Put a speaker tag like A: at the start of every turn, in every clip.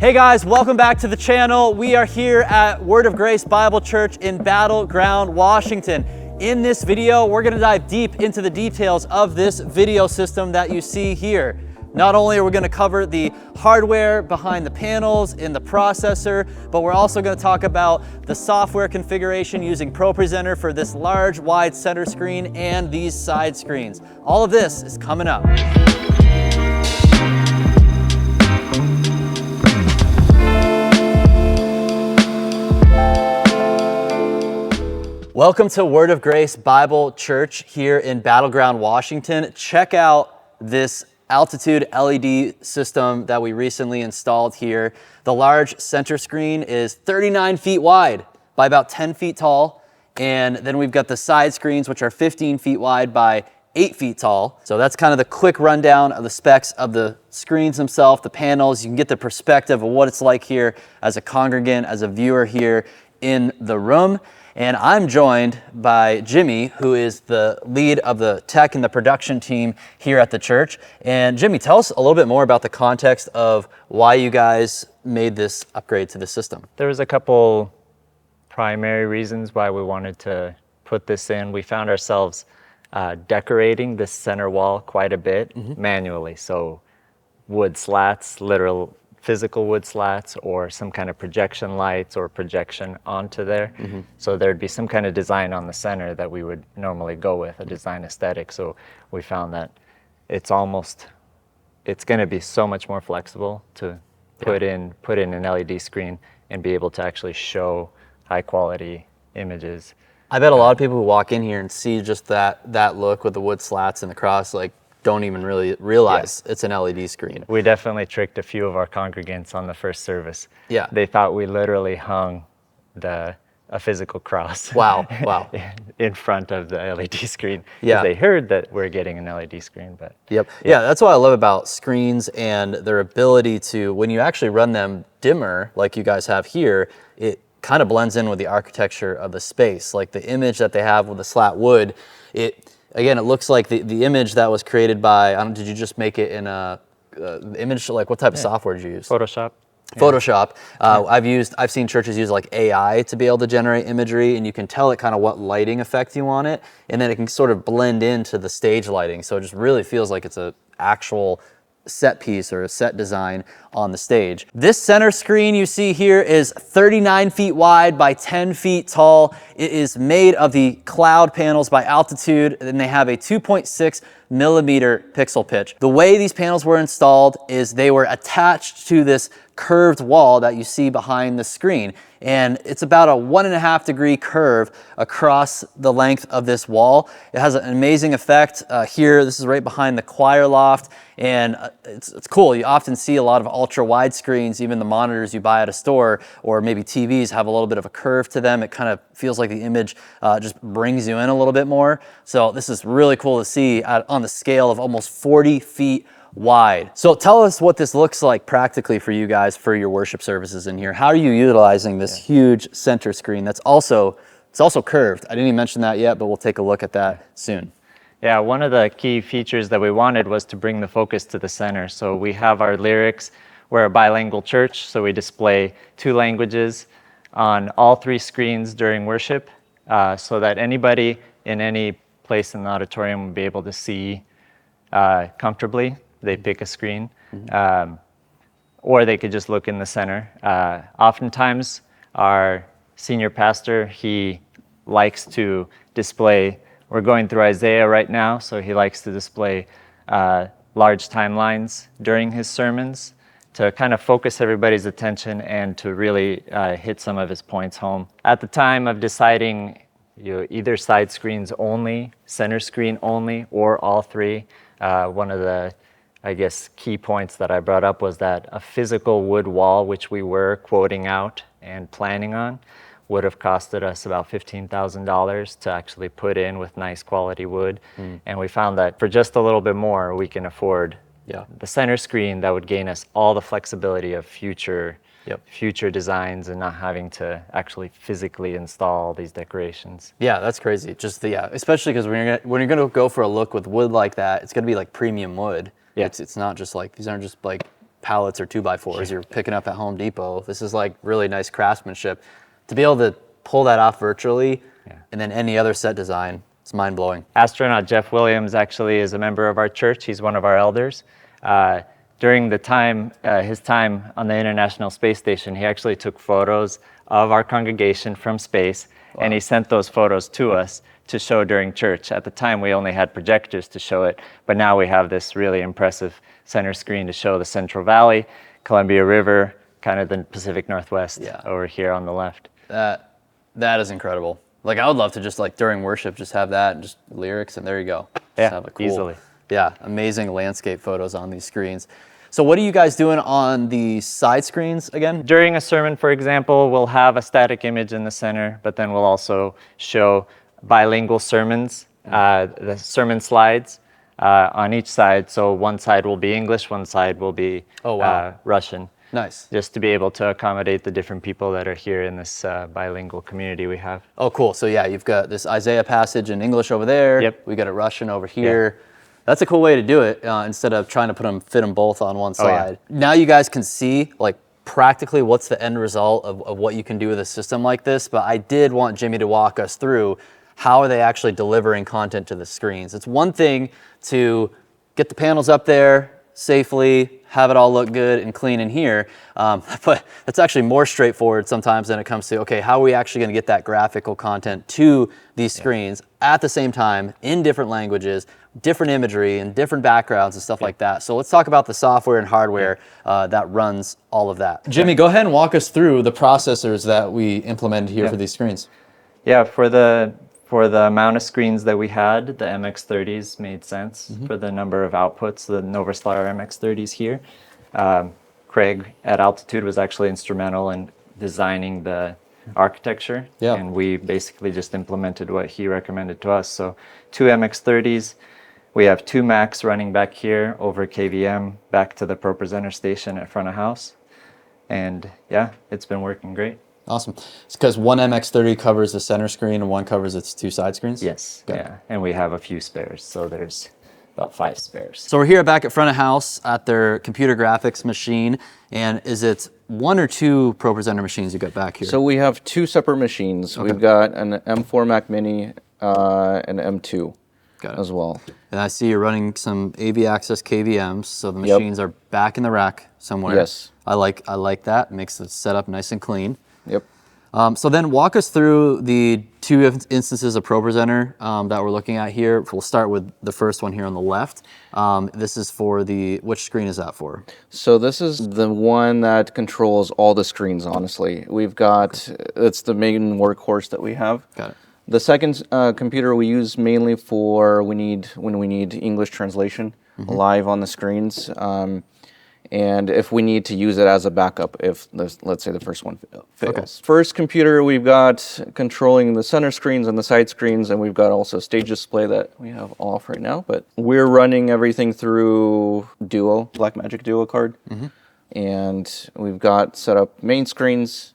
A: Hey guys, welcome back to the channel. We are here at Word of Grace Bible Church in Battleground, Washington. In this video, we're gonna dive deep into the details of this video system that you see here. Not only are we gonna cover the hardware behind the panels in the processor, but we're also gonna talk about the software configuration using ProPresenter for this large, wide center screen and these side screens. All of this is coming up. Welcome to Word of Grace Bible Church here in Battleground, Washington. Check out this Altitude LED system that we recently installed here. The large center screen is 39 feet wide by about 10 feet tall. And then we've got the side screens, which are 15 feet wide by 8 feet tall. So that's kind of the quick rundown of the specs of the screens themselves, the panels. You can get the perspective of what it's like here as a congregant, as a viewer here in the room. And I'm joined by Jimmy, who is the lead of the tech and the production team here at the church. And Jimmy, tell us a little bit more about the context of why you guys made this upgrade to the system.
B: There was a couple primary reasons why we wanted to put this in. We found ourselves decorating this center wall quite a bit manually. So wood slats, literal physical wood slats, or some kind of projection lights or projection onto there. So there'd be some kind of design on the center that we would normally go with, a design aesthetic. So we found that it's going to be so much more flexible to put in an LED screen and be able to actually show high quality images.
A: I bet a lot of people who walk in here and see just that look with the wood slats and the cross, like, don't even really realize it's an LED screen.
B: We definitely tricked a few of our congregants on the first service.
A: Yeah.
B: They thought we literally hung a physical cross.
A: Wow.
B: in front of the LED screen.
A: Yeah.
B: They heard that we're getting an LED screen, but.
A: Yep. Yeah, that's what I love about screens and their ability to, when you actually run them dimmer, like you guys have here, it kind of blends in with the architecture of the space. Like the image that they have with the slat wood, Again, it looks like the image that was created by, did you just make it in a image, like what type of software did you use?
B: Photoshop.
A: Photoshop. I've seen churches use like AI to be able to generate imagery, and you can tell it kind of what lighting effect you want it, and then it can sort of blend into the stage lighting. So it just really feels like it's an actual set piece or a set design on the stage. This center screen you see here is 39 feet wide by 10 feet tall. It is made of the cloud panels by Altitude, and they have a 2.6 millimeter pixel pitch. The way these panels were installed is they were attached to this curved wall that you see behind the screen. And it's about a 1.5 degree curve across the length of this wall. It has an amazing effect here. This is right behind the choir loft, and it's cool. You often see a lot of ultra wide screens, even the monitors you buy at a store, or maybe TVs have a little bit of a curve to them. It kind of feels like the image just brings you in a little bit more. So this is really cool to see on the scale of almost 40 feet wide. So tell us what this looks like practically for you guys for your worship services in here. How are you utilizing this huge center screen that's also curved? I didn't even mention that yet, but we'll take a look at that soon.
B: Yeah, one of the key features that we wanted was to bring the focus to the center. So we have our lyrics. We're a bilingual church, so we display 2 languages on all 3 screens during worship, so that anybody in any place in the auditorium will be able to see comfortably. They pick a screen, or they could just look in the center. Oftentimes, our senior pastor, he likes to display, we're going through Isaiah right now, so he likes to display large timelines during his sermons to kind of focus everybody's attention and to really hit some of his points home. At the time of deciding either side screens only, center screen only, or all 3, one of the key points that I brought up was that a physical wood wall, which we were quoting out and planning on, would have costed us about $15,000 to actually put in with nice quality wood. And we found that for just a little bit more, we can afford the center screen that would gain us all the flexibility of future designs and not having to actually physically install these decorations.
A: Yeah, that's crazy. Just especially because when you're going to go for a look with wood like that, it's going to be like premium wood. It's not just like, these aren't just like pallets or 2x4s you're picking up at Home Depot. This is like really nice craftsmanship. To be able to pull that off virtually, and then any other set design, it's mind-blowing.
B: Astronaut Jeff Williams actually is a member of our church. He's one of our elders. During the time, his time on the International Space Station, he actually took photos of our congregation from space, and he sent those photos to us to show during church. At the time, we only had projectors to show it, but now we have this really impressive center screen to show the Central Valley, Columbia River, kind of the Pacific Northwest over here on the left.
A: That is incredible. Like, I would love to just, like, during worship, just have that and just lyrics, and there you go. Just have a cool,
B: easily.
A: Yeah, amazing landscape photos on these screens. So what are you guys doing on the side screens again?
B: During a sermon, for example, we'll have a static image in the center, but then we'll also show bilingual sermons, the sermon slides on each side. So one side will be English, one side will be Russian.
A: Nice.
B: Just to be able to accommodate the different people that are here in this bilingual community we have.
A: Oh, cool. So yeah, you've got this Isaiah passage in English over there.
B: Yep.
A: We got a Russian over here. Yeah. That's a cool way to do it instead of trying to fit them both on one side. Now you guys can see like practically what's the end result of what you can do with a system like this. But I did want Jimmy to walk us through how are they actually delivering content to the screens. It's one thing to get the panels up there safely, have it all look good and clean in here. But it's actually more straightforward sometimes than it comes to, okay, how are we actually going to get that graphical content to these screens at the same time in different languages, different imagery and different backgrounds and stuff like that. So let's talk about the software and hardware that runs all of that. Jimmy, go ahead and walk us through the processors that we implemented here for these screens.
B: Yeah, for the amount of screens that we had, the MX30s made sense for the number of outputs, the NovaStar MX30s here. Craig at Altitude was actually instrumental in designing the architecture, and we basically just implemented what he recommended to us. So 2 MX30s, we have 2 Macs running back here over KVM back to the ProPresenter station at front of house. And yeah, it's been working great.
A: Awesome. It's because one MX30 covers the center screen and one covers its 2 side screens?
B: Yes. Yeah. And we have a few spares. So there's about 5 spares.
A: So we're here back at front of house at their computer graphics machine. And is it 1 or 2 ProPresenter machines you got back here?
C: So we have 2 separate machines. We've got an M4 Mac Mini and M2 as well.
A: And I see you're running some AV Access KVMs, so the machines are back in the rack somewhere.
C: Yes.
A: I like that. It makes the setup nice and clean.
C: Yep.
A: So then walk us through the 2 instances of ProPresenter that we're looking at here. We'll start with the first one here on the left. This is for which screen is that for?
C: So this is the one that controls all the screens, honestly. We've got, it's the main workhorse that we have.
A: Got it.
C: The second computer we use mainly for when we need English translation live on the screens. And if we need to use it as a backup, if let's say the first one fails. Okay. First computer we've got controlling the center screens and the side screens, and we've got also stage display that we have off right now. But we're running everything through Duo, Blackmagic Duo card. And we've got set up main screens.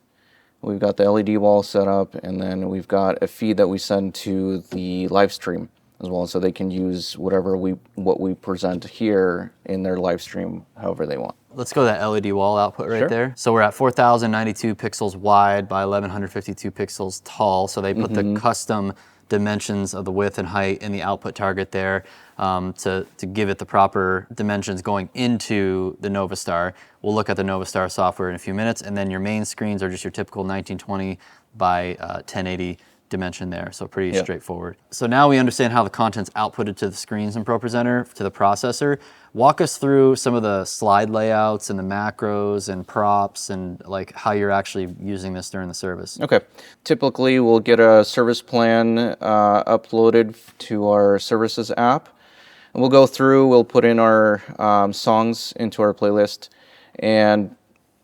C: We've got the LED wall set up, and then we've got a feed that we send to the live stream as well, so they can use what we present here in their live stream however they want.
A: Let's go to that LED wall output right there. So we're at 4,092 pixels wide by 1,152 pixels tall. So they put the custom dimensions of the width and height in the output target there to give it the proper dimensions going into the NovaStar. We'll look at the NovaStar software in a few minutes, and then your main screens are just your typical 1920 by 1080 dimension there, so pretty straightforward. So now we understand how the content's outputted to the screens in ProPresenter, to the processor. Walk us through some of the slide layouts and the macros and props and like how you're actually using this during the service.
C: Okay. Typically, we'll get a service plan uploaded to our services app. And we'll go through, we'll put in our songs into our playlist, and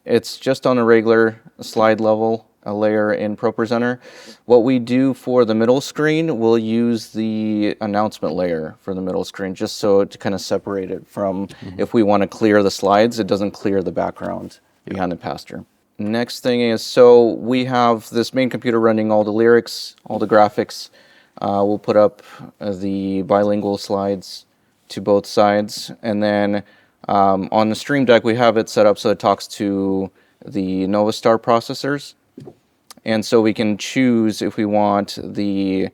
C: it's just on a regular slide level, a layer in ProPresenter. What we do for the middle screen, we'll use the announcement layer for the middle screen, just so to kind of separate it from if we want to clear the slides, it doesn't clear the background behind the pastor. Next thing is, so we have this main computer running all the lyrics, all the graphics. We'll put up the bilingual slides to both sides, and then On the Stream Deck, we have it set up so it talks to the NovaStar processors. And so we can choose if we want the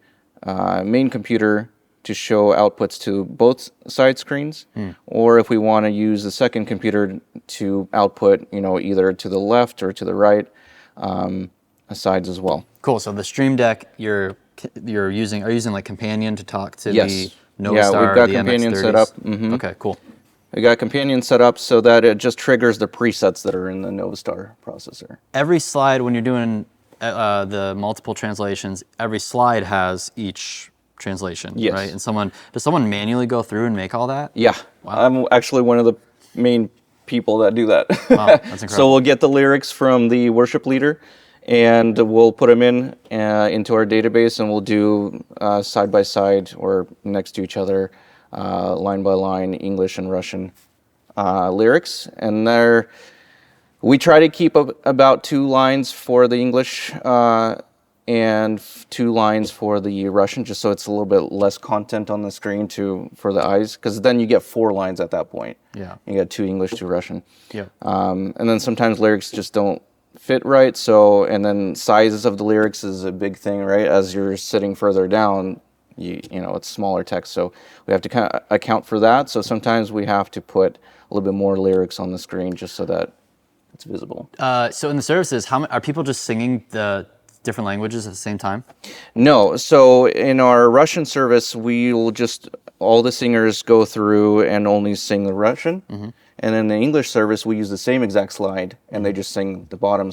C: main computer to show outputs to both side screens, or if we want to use the second computer to output, either to the left or to the right sides as well.
A: Cool. So the Stream Deck, are you using like Companion to talk to
C: Yes.
A: the
C: Yeah,
A: NovaStar,
C: we've got
A: the
C: Companion
A: MX30s?
C: set up.
A: Okay, cool.
C: We got Companion set up so that it just triggers the presets that are in the NovaStar processor.
A: Every slide, when you're doing the multiple translations, every slide has each translation,
C: Yes.
A: right? And does someone manually go through and make all that?
C: Yeah, I'm actually one of the main people that do that.
A: Wow, that's incredible.
C: So we'll get the lyrics from the worship leader, and we'll put them into our database, and we'll do side by side or next to each other, line by line, English and Russian lyrics. And we try to keep about 2 lines for the English and 2 lines for the Russian, just so it's a little bit less content on the screen for the eyes, because then you get 4 lines at that point.
A: Yeah.
C: You got 2 English, 2 Russian.
A: Yeah.
C: And then sometimes lyrics just don't fit right. So, and then sizes of the lyrics is a big thing, right? As you're sitting further down, it's smaller text. So we have to kind of account for that. So sometimes we have to put a little bit more lyrics on the screen just so that it's visible.
A: So in the services, are people just singing the different languages at the same time?
C: No. So in our Russian service, all the singers go through and only sing the Russian. And in the English service, we use the same exact slide, and they just sing the bottom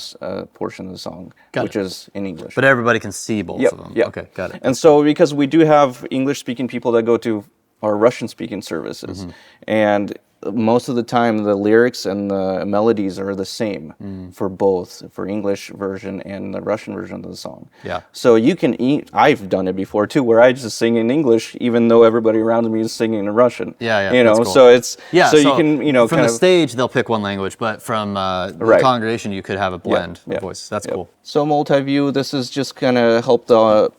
C: portion of the song, which is in English.
A: But everybody can see both of them.
C: Yep.
A: Okay, got it.
C: And so because we do have English-speaking people that go to our Russian-speaking services, and most of the time the lyrics and the melodies are the same for both, for English version and the Russian version of the song.
A: Yeah.
C: So you can I've done it before too, where I just sing in English even though everybody around me is singing in Russian.
A: Yeah,
C: that's
A: cool.
C: So it's
A: so
C: you can
A: from the stage they'll pick one language, but from the congregation you could have a blend of voices. That's cool.
C: So multi-view, this is just gonna help the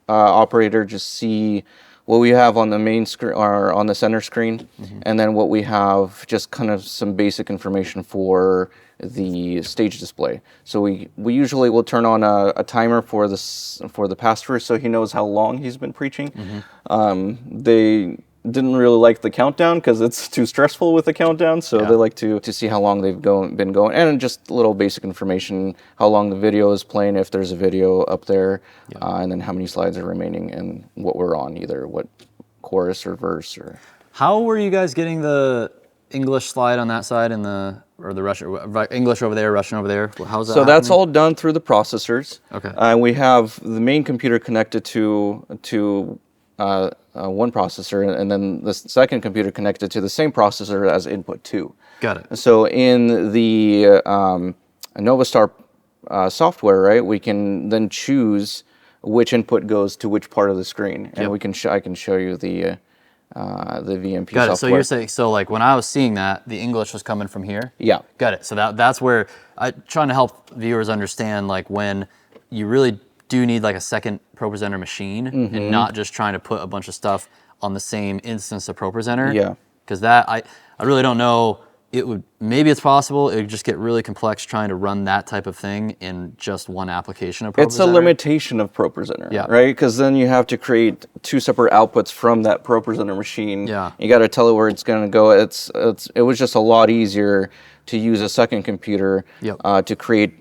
C: operator just see what we have on the main screen or on the center screen, and then what we have, just kind of some basic information for the stage display. So we usually will turn on a timer for the pastor, so he knows how long he's been preaching. They didn't really like the countdown because it's too stressful with the countdown, so they like to see how long they've been going, and just a little basic information, how long the video is playing, if there's a video up there, and then how many slides are remaining and what we're on, either what chorus or verse. Or
A: how were you guys getting the English slide on that side and the Russian, English over there, Russian over there? How's that
C: So that's
A: happening?
C: all done through the processors.
A: Okay.
C: And we have the main computer connected to one processor, and then the second computer connected to the same processor as input 2.
A: Got it.
C: So in the NovaStar software, right, we can then choose which input goes to which part of the screen, and I can show you the VMP
A: Got
C: software.
A: it. So you're saying, like when I was seeing that, the English was coming from here?
C: Yeah.
A: Got it. So that's where I'm trying to help viewers understand, like when you really do need like a second ProPresenter machine and not just trying to put a bunch of stuff on the same instance of ProPresenter.
C: Yeah.
A: Because that, I really don't know. Maybe it's possible. It would just get really complex trying to run that type of thing in just one application of ProPresenter.
C: It's a limitation of ProPresenter, right? Because then you have to create 2 separate outputs from that ProPresenter machine.
A: Yeah.
C: You got to tell it where it's going to go. It was just a lot easier to use a second computer to create,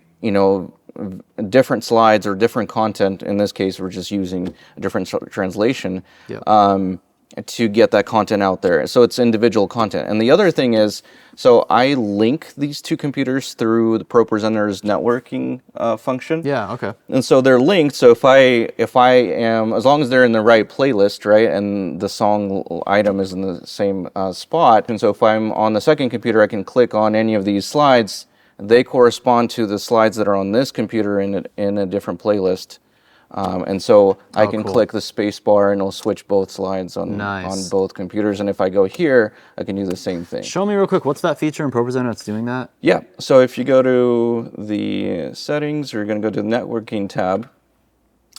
C: different slides or different content. In this case, we're just using a different translation. To get that content out there. So it's individual content. And the other thing is, so I link these 2 computers through the ProPresenter's networking function.
A: Yeah, okay.
C: And so they're linked. So if I am, as long as they're in the right playlist, right, and the song item is in the same spot, and so if I'm on the second computer, I can click on any of these slides. They correspond to the slides that are on this computer in a different playlist. And so I can click the space bar and it'll switch both slides on both computers. And if I go here, I can do the same thing.
A: Show me real quick, what's that feature in ProPresenter that's doing that?
C: Yeah, so if you go to the settings, you're going to go to the networking tab.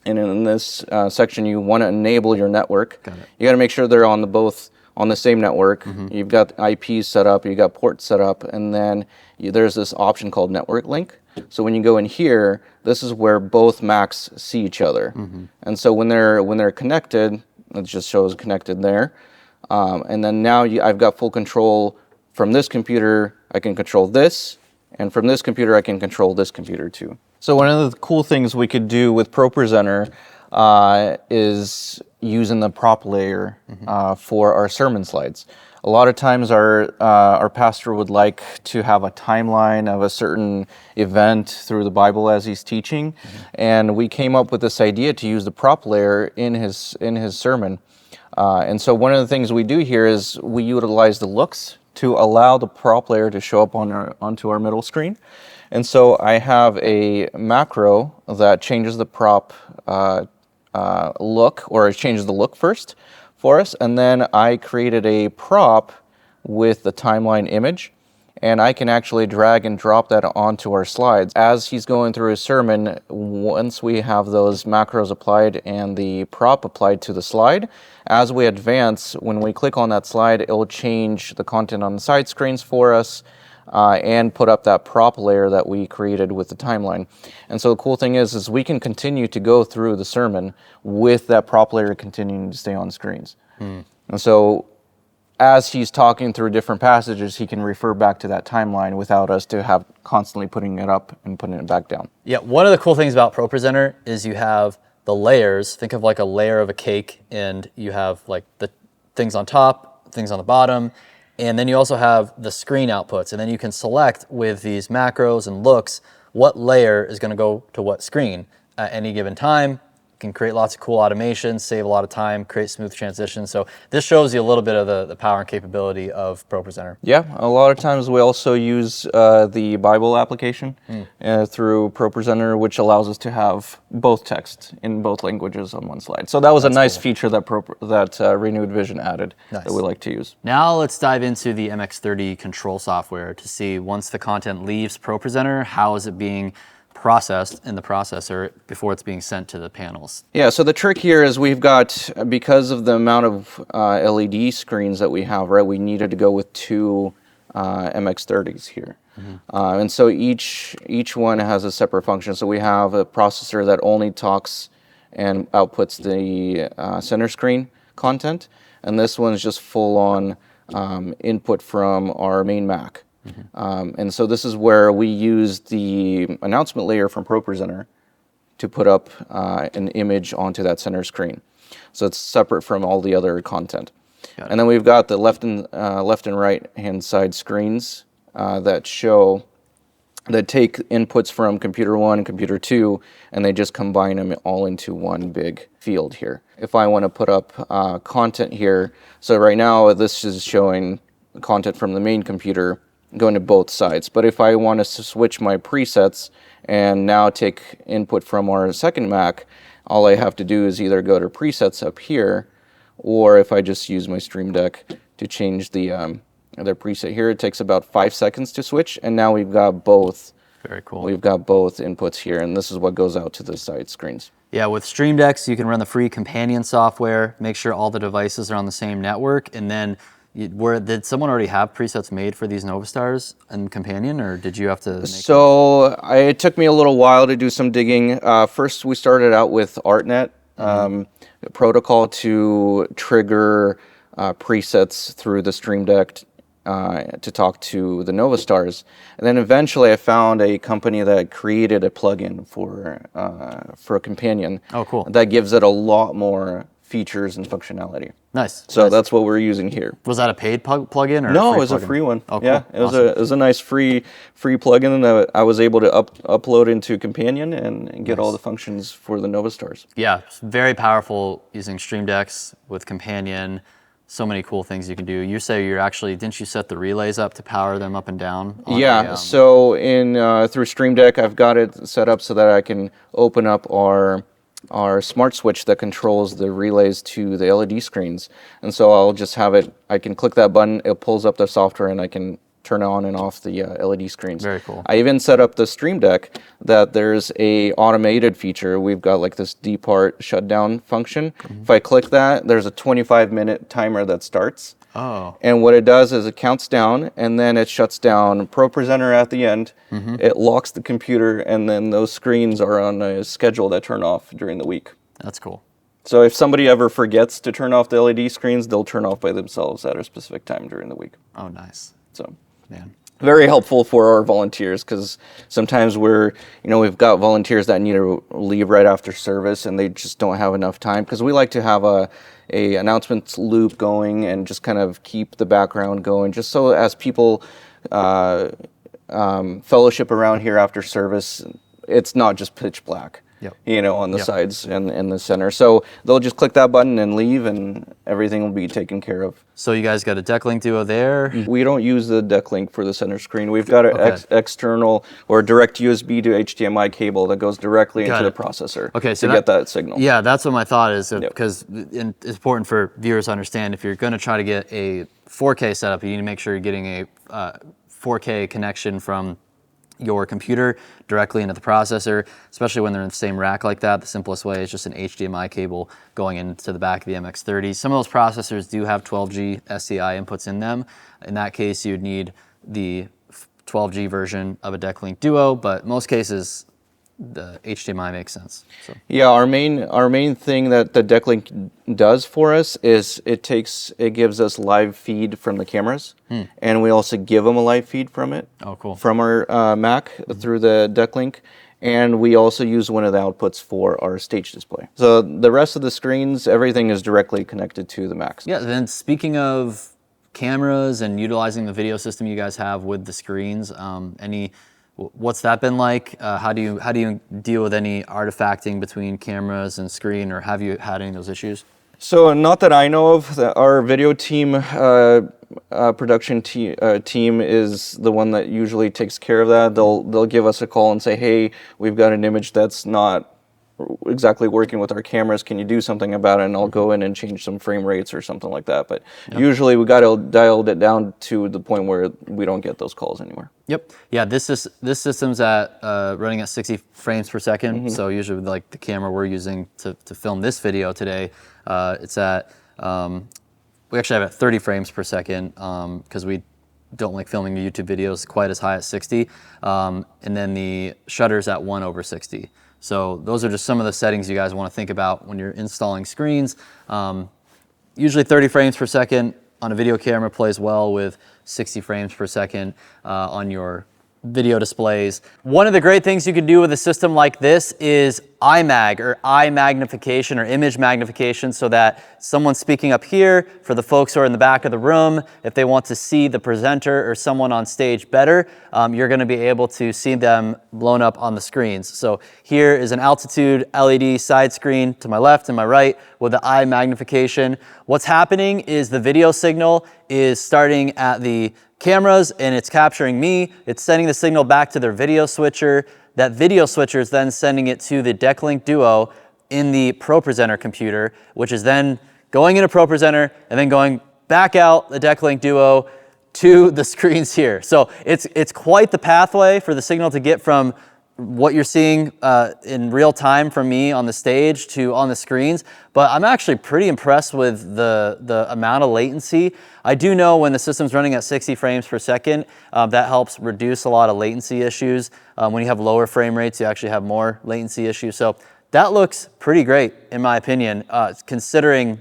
C: And in this section, you want to enable your network.
A: Got it.
C: You got to make sure they're on both on the same network. You've got IPs set up, you've got ports set up, and then there's this option called network link. So when you go in here, this is where both Macs see each other. And so when they're connected, it just shows connected there. And then now I've got full control from this computer. I can control this, and from this computer I can control this computer too. So one of the cool things we could do with ProPresenter is using the prop layer for our sermon slides. A lot of times our pastor would like to have a timeline of a certain event through the Bible as he's teaching, and we came up with this idea to use the prop layer in his sermon. And so one of the things we do here is we utilize the looks to allow the prop layer to show up onto our middle screen. And so I have a macro that changes the prop look, or it changes the look first for us, and then I created a prop with the timeline image, and I can actually drag and drop that onto our slides. As he's going through his sermon, once we have those macros applied and the prop applied to the slide, as we advance, when we click on that slide, it'll change the content on the side screens for us, and put up that prop layer that we created with the timeline. And so the cool thing is we can continue to go through the sermon with that prop layer continuing to stay on screens. And so as he's talking through different passages, he can refer back to that timeline without us to have constantly putting it up and putting it back down.
A: Yeah, one of the cool things about ProPresenter is you have the layers. Think of like a layer of a cake, and you have like the things on top, things on the bottom, and then you also have the screen outputs, and then you can select with these macros and looks what layer is going to go to what screen at any given time. You can create lots of cool automations, save a lot of time, create smooth transitions. So this shows you a little bit of the power and capability of ProPresenter.
C: Yeah, a lot of times we also use the Bible application through ProPresenter, which allows us to have both text in both languages on one slide. So that was a nice feature that Renewed Vision added that we like to use.
A: Now let's dive into the MX30 control software to see, once the content leaves ProPresenter, how is it being processed in the processor before it's being sent to the panels.
C: Yeah, so the trick here is we've got, because of the amount of LED screens that we have, right, we needed to go with two MX30s here. And so each one has a separate function. So we have a processor that only talks and outputs the center screen content, and this one's just full on input from our main Mac. And so this is where we use the announcement layer from ProPresenter to put up an image onto that center screen. So it's separate from all the other content. And then we've got the left and right hand side screens that take inputs from computer 1 and computer 2, and they just combine them all into one big field here. If I want to put up content here, so right now this is showing content from the main computer going to both sides. But if I want to switch my presets and now take input from our second Mac, all I have to do is either go to presets up here, or if I just use my Stream Deck to change the preset here, it takes about 5 seconds to switch, and now we've got both.
A: Very cool.
C: We've got both inputs here, and this is what goes out to the side screens.
A: Yeah, with Stream Decks, you can run the free companion software, make sure all the devices are on the same network, and then did someone already have presets made for these NovaStars and Companion, or did you have to make
C: So it took me a little while to do some digging. First, we started out with ArtNet, protocol to trigger presets through the Stream Deck to talk to the NovaStars. And then eventually I found a company that created a plugin for a Companion.
A: Oh, cool.
C: That gives it a lot more features and functionality.
A: Nice.
C: So that's what we're using here.
A: Was that a paid plugin or
C: No,
A: a
C: it was
A: free
C: a
A: plugin?
C: free one.
A: Oh, cool.
C: Yeah, it was
A: Awesome.
C: it was a nice free plugin that I was able to upload into Companion and get all the functions for the NovaStars.
A: Yeah, it's very powerful using Stream Decks with Companion. So many cool things you can do. You say didn't you set the relays up to power them up and down?
C: Yeah, so through Stream Deck, I've got it set up so that I can open up our smart switch that controls the relays to the LED screens. And so I'll just have it, I can click that button, it pulls up the software, and I can turn on and off the LED screens.
A: Very cool.
C: I even set up the Stream Deck that there's a automated feature. We've got like this depart shutdown function. If I click that, there's a 25-minute timer that starts.
A: Oh.
C: And what it does is it counts down, and then it shuts down ProPresenter at the end. It locks the computer, and then those screens are on a schedule that turn off during the week.
A: That's cool.
C: So if somebody ever forgets to turn off the LED screens, they'll turn off by themselves at a specific time during the week.
A: Oh, nice.
C: So,
A: Man.
C: very helpful for our volunteers, because sometimes we've got volunteers that need to leave right after service and they just don't have enough time, because we like to have a announcements loop going and just kind of keep the background going, just so as people fellowship around here after service, it's not just pitch black.
A: Yep.
C: On the sides and in the center. So they'll just click that button and leave, and everything will be taken care of.
A: So you guys got a DeckLink Duo there?
C: We don't use the DeckLink for the center screen. We've got an external or direct USB to HDMI cable that goes directly into the processor to get that signal.
A: Yeah, that's what my thought is, because it's important for viewers to understand, if you're going to try to get a 4K setup, you need to make sure you're getting a 4K connection from your computer directly into the processor, especially when they're in the same rack like that. The simplest way is just an HDMI cable going into the back of the MX30. Some of those processors do have 12G SCI inputs in them. In that case, you'd need the 12G version of a DeckLink Duo, but most cases, the HDMI makes sense. So.
C: Yeah, our main thing that the DeckLink does for us is it gives us live feed from the cameras, and we also give them a live feed from it.
A: Oh, cool.
C: From our Mac through the DeckLink, and we also use one of the outputs for our stage display. So the rest of the screens, everything is directly connected to the Macs.
A: Yeah. Then speaking of cameras and utilizing the video system you guys have with the screens, what's that been like? How do you deal with any artifacting between cameras and screen, or have you had any of those issues?
C: So not that I know of. Our video team, production team is the one that usually takes care of that. They'll give us a call and say, hey, we've got an image that's not exactly working with our cameras. Can you do something about it? And I'll go in and change some frame rates or something like that. But usually we got to dial it down to the point where we don't get those calls anymore.
A: Yep. Yeah. This system's at running at 60 frames per second. So usually with like the camera we're using to film this video today, it's at we actually have it at 30 frames per second because we don't like filming the YouTube videos quite as high as 60. And then the shutter's at 1/60. So those are just some of the settings you guys want to think about when you're installing screens. Usually 30 frames per second on a video camera plays well with 60 frames per second on your video displays. One of the great things you can do with a system like this is IMAG, or eye magnification, or image magnification, so that someone speaking up here, for the folks who are in the back of the room, if they want to see the presenter or someone on stage better, you're going to be able to see them blown up on the screens. So here is an Altitude LED side screen to my left and my right with the eye magnification. What's happening is the video signal is starting at the cameras and it's capturing me. It's sending the signal back to their video switcher. That video switcher is then sending it to the DeckLink Duo in the ProPresenter computer, which is then going into ProPresenter and then going back out the DeckLink Duo to the screens here. So it's quite the pathway for the signal to get from what you're seeing in real time from me on the stage to on the screens. But I'm actually pretty impressed with the amount of latency. I do know when the system's running at 60 frames per second, that helps reduce a lot of latency issues. When you have lower frame rates, you actually have more latency issues. So that looks pretty great, in my opinion, considering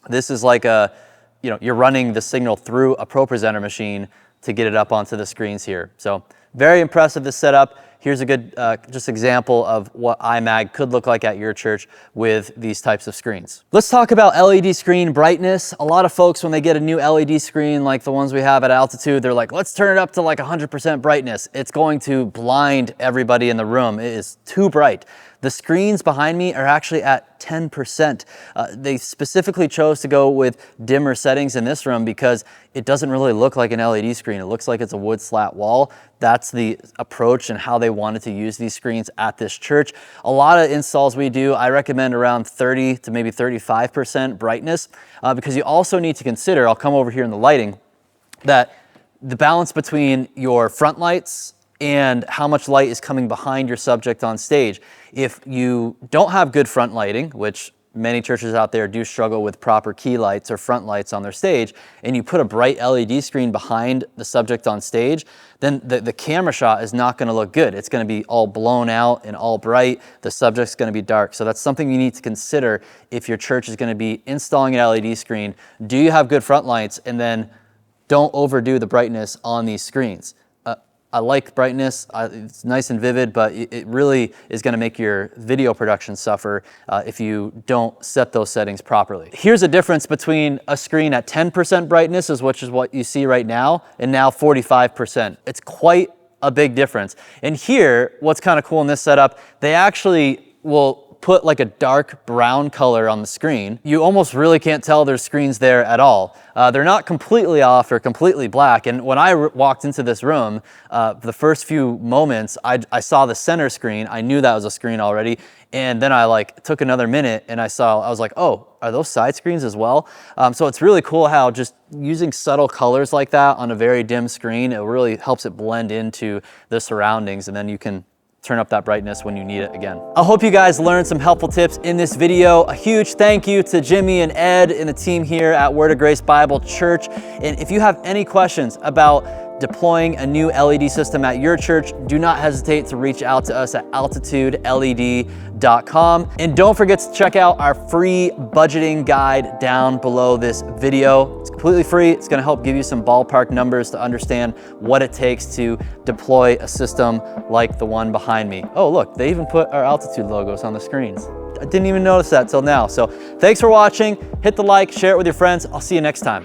A: this is like you're running the signal through a ProPresenter machine to get it up onto the screens here. So very impressive, this setup. Here's a good just example of what IMAG could look like at your church with these types of screens. Let's talk about LED screen brightness. A lot of folks, when they get a new LED screen like the ones we have at Altitude, they're like, let's turn it up to like 100% brightness. It's going to blind everybody in the room. It is too bright. The screens behind me are actually at 10%. They specifically chose to go with dimmer settings in this room because it doesn't really look like an LED screen. It looks like it's a wood slat wall. That's the approach and how they wanted to use these screens at this church. A lot of installs we do, I recommend around 30 to maybe 35% brightness because you also need to consider, I'll come over here in the lighting, that the balance between your front lights and how much light is coming behind your subject on stage. If you don't have good front lighting, which many churches out there do struggle with proper key lights or front lights on their stage, and you put a bright LED screen behind the subject on stage, then the camera shot is not going to look good. It's going to be all blown out and all bright. The subject's going to be dark. So that's something you need to consider if your church is going to be installing an LED screen. Do you have good front lights? And then don't overdo the brightness on these screens. I like brightness, it's nice and vivid, but it really is gonna make your video production suffer if you don't set those settings properly. Here's a difference between a screen at 10% brightness, which is what you see right now, and now 45%. It's quite a big difference. And here, what's kind of cool in this setup, they actually will put like a dark brown color on the screen. You almost really can't tell there's screens there at all. They're not completely off or completely black. And when I walked into this room, the first few moments, I saw the center screen. I knew that was a screen already. And then I took another minute and I was like, oh, are those side screens as well? So it's really cool how just using subtle colors like that on a very dim screen, it really helps it blend into the surroundings, and then you can turn up that brightness when you need it again. I hope you guys learned some helpful tips in this video. A huge thank you to Jimmy and Ed and the team here at Word of Grace Bible Church. And if you have any questions about deploying a new LED system at your church, do not hesitate to reach out to us at altitudeled.com. And don't forget to check out our free budgeting guide down below this video. It's completely free. It's gonna help give you some ballpark numbers to understand what it takes to deploy a system like the one behind me. Oh, look, they even put our Altitude logos on the screens. I didn't even notice that till now. So thanks for watching. Hit the like, share it with your friends. I'll see you next time.